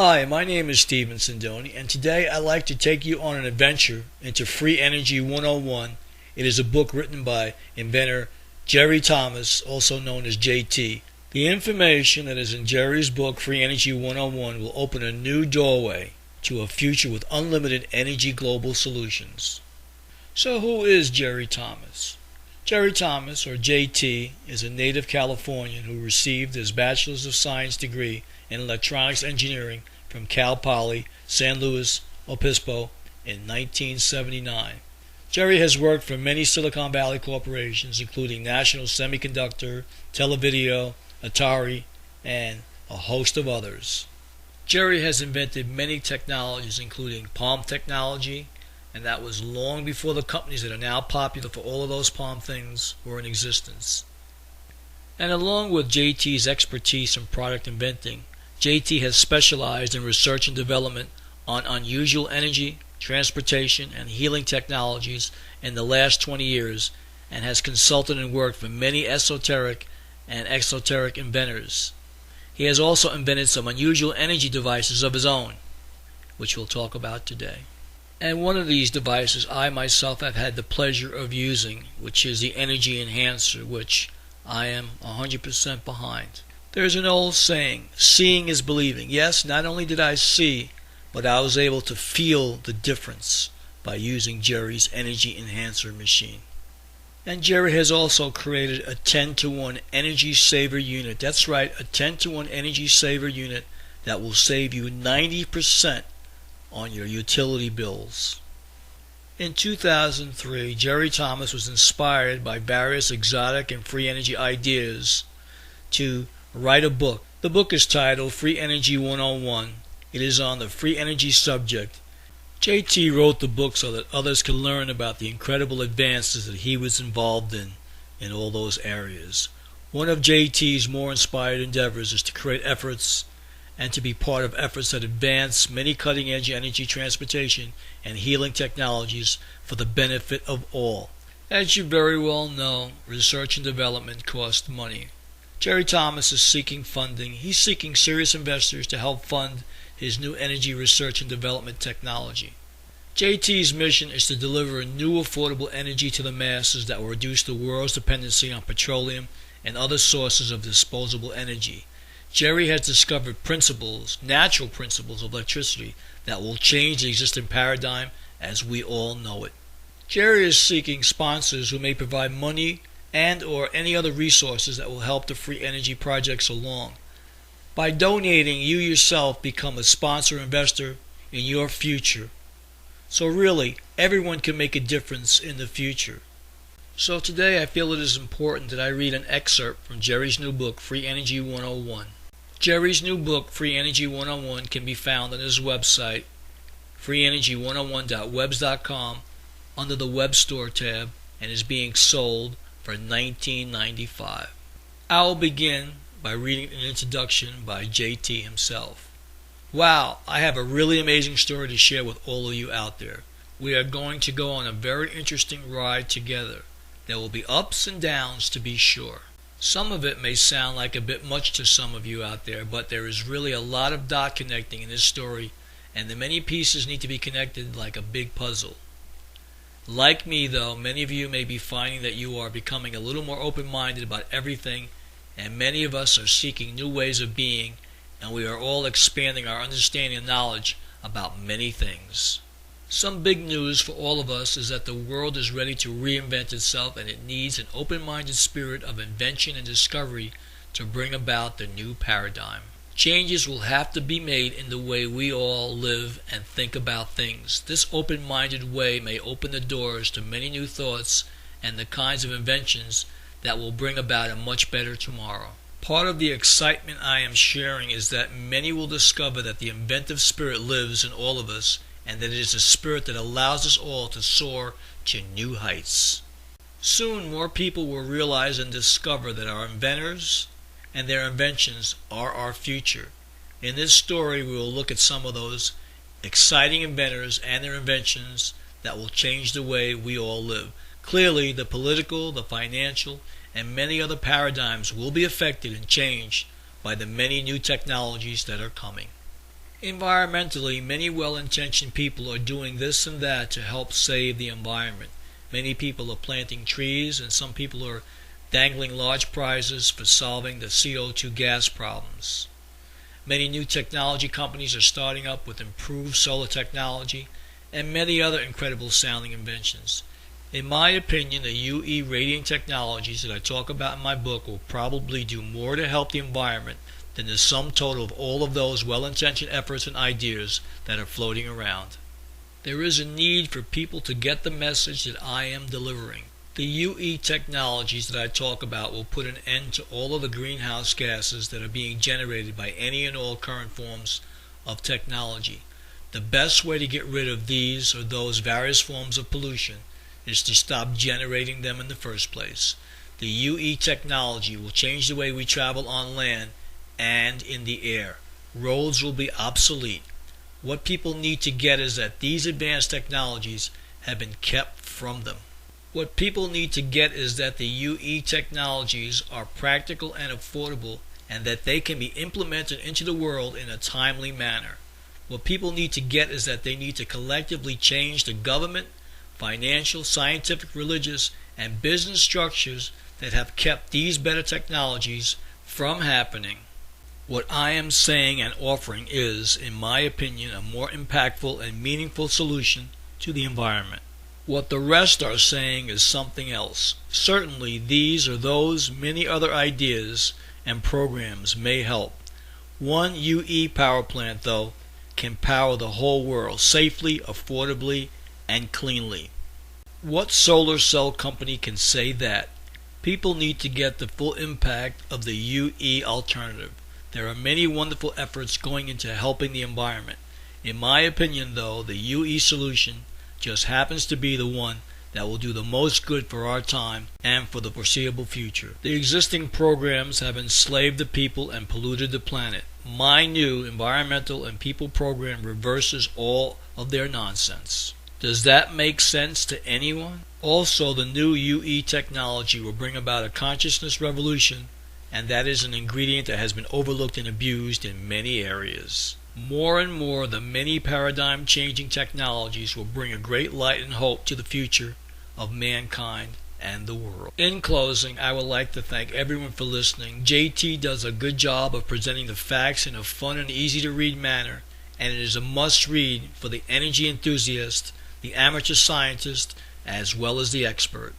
Hi, my name is Stephen Sindoni, and today I'd like to take you on an adventure into Free Energy 101. It is a book written by Inventor Jerry Thomas, also known as JT. The information that is in Jerry's book, Free Energy 101, will open a new doorway to a future with unlimited energy global solutions. So who is Jerry Thomas? Jerry Thomas, or JT, is a native Californian who received his Bachelor's of Science degree in Electronics Engineering from Cal Poly, San Luis Obispo in 1979. Jerry has worked for many Silicon Valley corporations, including National Semiconductor, Televideo, Atari, and a host of others. Jerry has invented many technologies, including Palm technology, and that was long before the companies that are now popular for all of those Palm things were in existence. And along with JT's expertise in product inventing, JT has specialized in research and development on unusual energy, transportation, and healing technologies in the last 20 years and has consulted and worked for many esoteric and exoteric inventors. He has also invented some unusual energy devices of his own, which we'll talk about today. And one of these devices I myself have had the pleasure of using, which is the Energy Enhancer, which I am 100% behind. There's an old saying, seeing is believing. Yes, not only did I see, but I was able to feel the difference by using Jerry's Energy Enhancer machine. And Jerry has also created a 10-to-1 energy saver unit. That's right, a 10-to-1 energy saver unit that will save you 90% on your utility bills. In 2003, Jerry Thomas was inspired by various exotic and free energy ideas to write a book. The book is titled Free Energy 101. It is on the free energy subject. JT wrote the book so that others can learn about the incredible advances that he was involved in all those areas. One of JT's more inspired endeavors is to create efforts and to be part of efforts that advance many cutting-edge energy transportation and healing technologies for the benefit of all. As you very well know, research and development costs money. Jerry Thomas is seeking funding. He's seeking serious investors to help fund his new energy research and development technology. JT's mission is to deliver a new affordable energy to the masses that will reduce the world's dependency on petroleum and other sources of disposable energy. Jerry has discovered natural principles of electricity that will change the existing paradigm as we all know it. Jerry is seeking sponsors who may provide money and or any other resources that will help the free energy projects along. By donating, you yourself become a sponsor investor in your future. So really, everyone can make a difference in the future. So today I feel it is important that I read an excerpt from Jerry's new book, Free Energy 101. Jerry's new book, Free Energy 101, can be found on his website, freeenergy101.webs.com, under the Web Store tab, and is being sold for $19.95. I will begin by reading an introduction by JT himself. Wow, I have a really amazing story to share with all of you out there. We are going to go on a very interesting ride together. There will be ups and downs, to be sure. Some of it may sound like a bit much to some of you out there, but there is really a lot of dot connecting in this story, and the many pieces need to be connected like a big puzzle. Like me, though, many of you may be finding that you are becoming a little more open-minded about everything, and many of us are seeking new ways of being, and we are all expanding our understanding and knowledge about many things. Some big news for all of us is that the world is ready to reinvent itself, and it needs an open-minded spirit of invention and discovery to bring about the new paradigm. Changes will have to be made in the way we all live and think about things. This open-minded way may open the doors to many new thoughts and the kinds of inventions that will bring about a much better tomorrow. Part of the excitement I am sharing is that many will discover that the inventive spirit lives in all of us, and that it is a spirit that allows us all to soar to new heights. Soon more people will realize and discover that our inventors and their inventions are our future. In this story we will look at some of those exciting inventors and their inventions that will change the way we all live. Clearly, the political, the financial, and many other paradigms will be affected and changed by the many new technologies that are coming. Environmentally, many well-intentioned people are doing this and that to help save the environment. Many people are planting trees, and some people are dangling large prizes for solving the CO2 gas problems. Many new technology companies are starting up with improved solar technology and many other incredible sounding inventions. In my opinion, the UE radiant technologies that I talk about in my book will probably do more to help the environment than the sum total of all of those well-intentioned efforts and ideas that are floating around. There is a need for people to get the message that I am delivering. The UE technologies that I talk about will put an end to all of the greenhouse gases that are being generated by any and all current forms of technology. The best way to get rid of these or those various forms of pollution is to stop generating them in the first place. The UE technology will change the way we travel on land and in the air. Roads will be obsolete. What people need to get is that these advanced technologies have been kept from them. What people need to get is that the UE technologies are practical and affordable, and that they can be implemented into the world in a timely manner. What people need to get is that they need to collectively change the government, financial, scientific, religious, and business structures that have kept these better technologies from happening. What I am saying and offering is, in my opinion, a more impactful and meaningful solution to the environment. What the rest are saying is something else. Certainly, these or those many other ideas and programs may help. One UE power plant, though, can power the whole world safely, affordably, and cleanly. What solar cell company can say that? People need to get the full impact of the UE alternative. There are many wonderful efforts going into helping the environment. In my opinion, though, the UE solution just happens to be the one that will do the most good for our time and for the foreseeable future. The existing programs have enslaved the people and polluted the planet. My new environmental and people program reverses all of their nonsense. Does that make sense to anyone? Also, the new UE technology will bring about a consciousness revolution, and that is an ingredient that has been overlooked and abused in many areas. More and more, the many paradigm-changing technologies will bring a great light and hope to the future of mankind and the world. In closing, I would like to thank everyone for listening. JT does a good job of presenting the facts in a fun and easy-to-read manner, and it is a must-read for the energy enthusiast, the amateur scientist, as well as the expert.